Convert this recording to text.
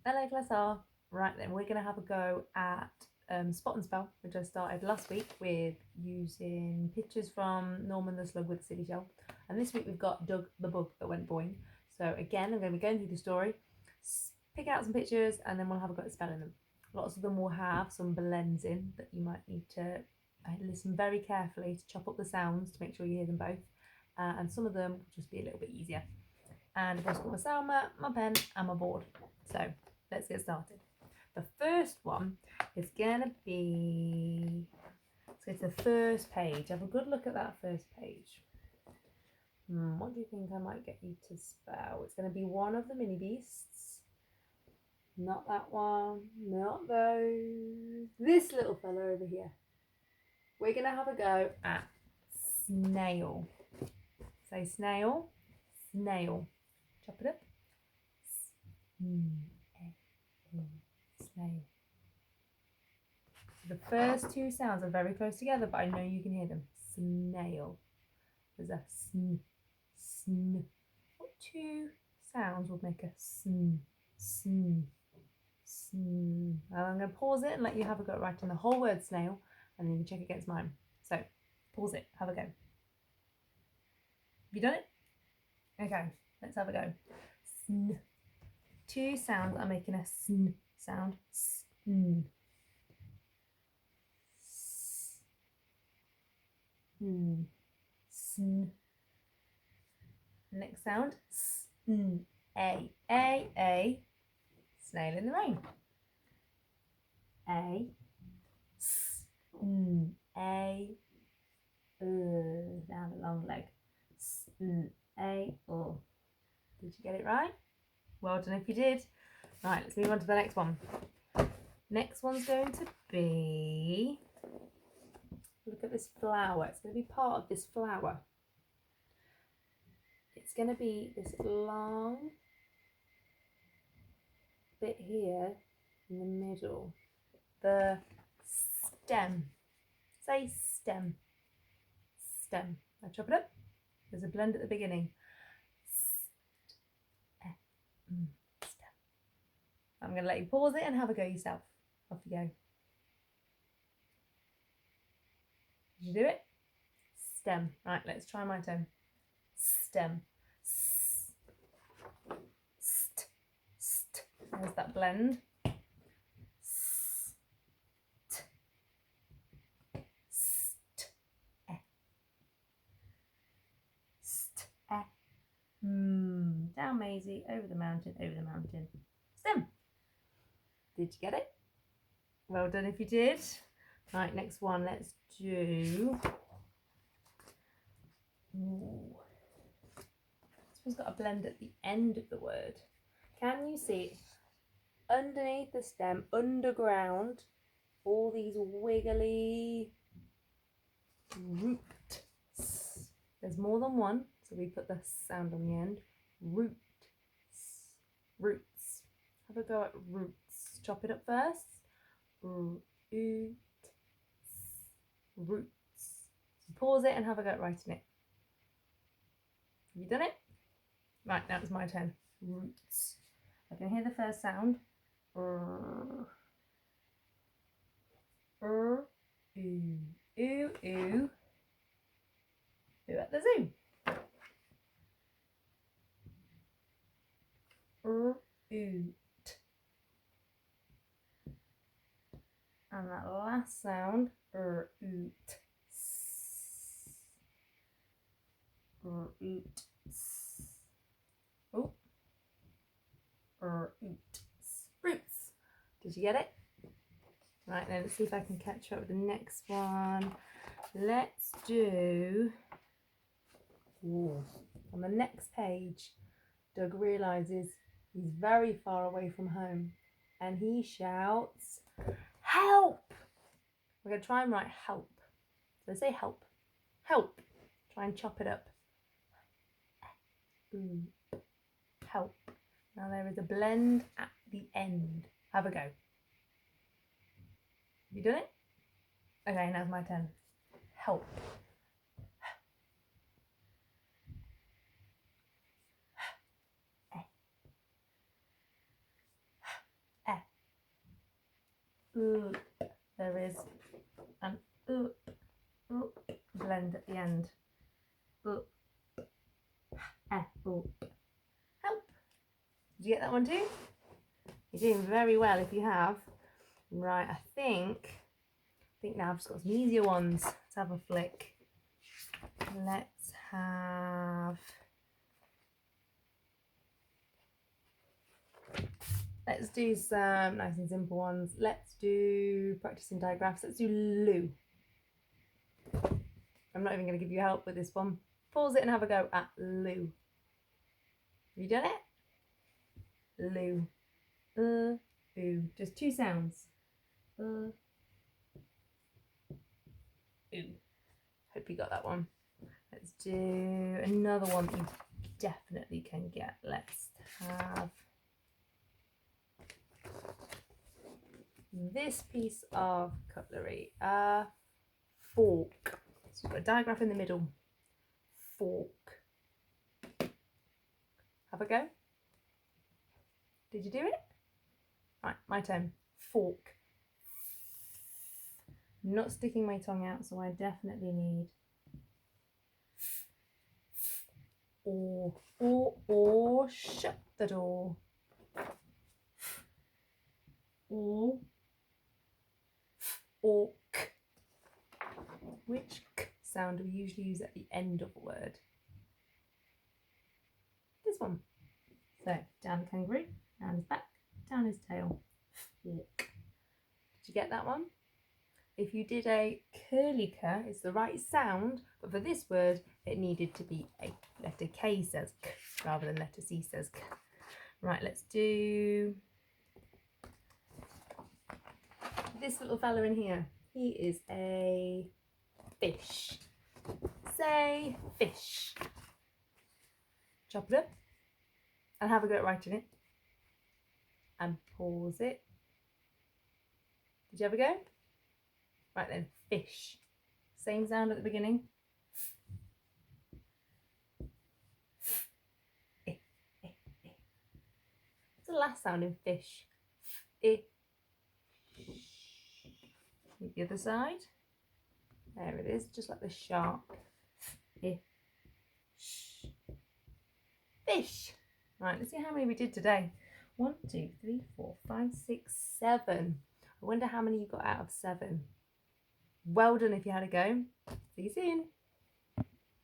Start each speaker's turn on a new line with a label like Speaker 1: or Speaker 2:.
Speaker 1: Hello class R. Right then, we're going to have a go at Spot and Spell, which I started last week with using pictures from Norman the Slug with the Silly Shell. And this week we've got Doug the Bug that went boing. So again, I'm going to be going through the story, pick out some pictures, and then we'll have a go at spelling them. Lots of them will have some blends in that you might need to listen very carefully to chop up the sounds to make sure you hear them both. And some of them will just be a little bit easier. And I've also got my sound mat, my pen, and my board. So let's get started. The first one is gonna be, so it's the first page. Have a good look at that first page. What do you think I might get you to spell? It's gonna be one of the mini beasts. Not that one, not those. This little fella over here. We're gonna have a go at snail. Say snail, snail. Chop it up. Snail. The first two sounds are very close together, but I know you can hear them. Snail. There's a sn, sn. What two sounds would make a sn, sn, sn? And I'm going to pause it and let you have a go at writing the whole word snail, and then you can check against mine. So, pause it, have a go. Have you done it? Okay, let's have a go. Sn. Two sounds are making a sn sound. Sn. Sn. Sn. Next sound. Sn. A. Snail in the rain. A. Sn. A. Down the long leg. Sn. A. Oh. Did you get it right? Well done if you did. Right, let's move on to the next one. Next one's going to be, look at this flower. It's going to be part of this flower. It's going to be this long bit here in the middle. The stem. Say stem. Stem. Now chop it up. There's a blend at the beginning. I'm going to let you pause it and have a go yourself. Off you go. Did you do it? Stem. Right, let's try my turn. Stem. St. There's that blend. St. St. St. Down Maisie, over the mountain, Stem. Did you get it? Well done if you did. Right, next one, let's do. Ooh. This one's got a blend at the end of the word. Can you see underneath the stem, underground, all these wiggly roots? There's more than one, so we put the sound on the end. Roots. Have a go at roots. Chop it up first. Roots. So pause it and have a go at writing it. Have you done it? Right, now it's my turn. Roots. I can hear the first sound. Ooh, ooh. Ooh at the zoo. Oot. And that last sound, oot. Oot. Oh. Oot. Roots. Did you get it? Right, then let's see if I can catch up with the next one. Let's do, on the next page, Doug realizes he's very far away from home and he shouts, help! We're going to try and write help. So say help. Help. Try and chop it up. Help. Now there is a blend at the end. Have a go. Have you done it? Okay, now's my turn. Help. There is an blend at the end. Help. Did you get that one too? You're doing very well if you have. Right, I think now I've just got some easier ones. Let's have a flick. Let's do some nice and simple ones. Let's do practicing diagraphs. Let's do Lou. I'm not even going to give you help with this one. Pause it and have a go at Lou. Have you done it? Lou. Ooh. Just two sounds. Ooh. Hope you got that one. Let's do another one that you definitely can get. Let's have this piece of cutlery. Fork. So we've got a diagraph in the middle. Fork. Have a go. Did you do it? Right, my turn. Fork. I'm not sticking my tongue out, so I definitely need or shut the door. Or k. Which k sound do we usually use at the end of a word? This one. So down the kangaroo, down his back, down his tail. Fork. Did you get that one? If you did a curly k, it's the right sound, but for this word, it needed to be a letter K says k rather than letter C says k. Right, let's do this little fella in here. He is a fish. Say fish. Chop it up and have a go at writing it. And pause it. Did you have a go? Right then, fish. Same sound at the beginning. What's the last sound in fish? The other side. There it is, just like the shark. Fish. Right, let's see how many we did today. 1, 2, 3, 4, 5, 6, 7. I wonder how many you got out of 7. Well done if you had a go. See you soon.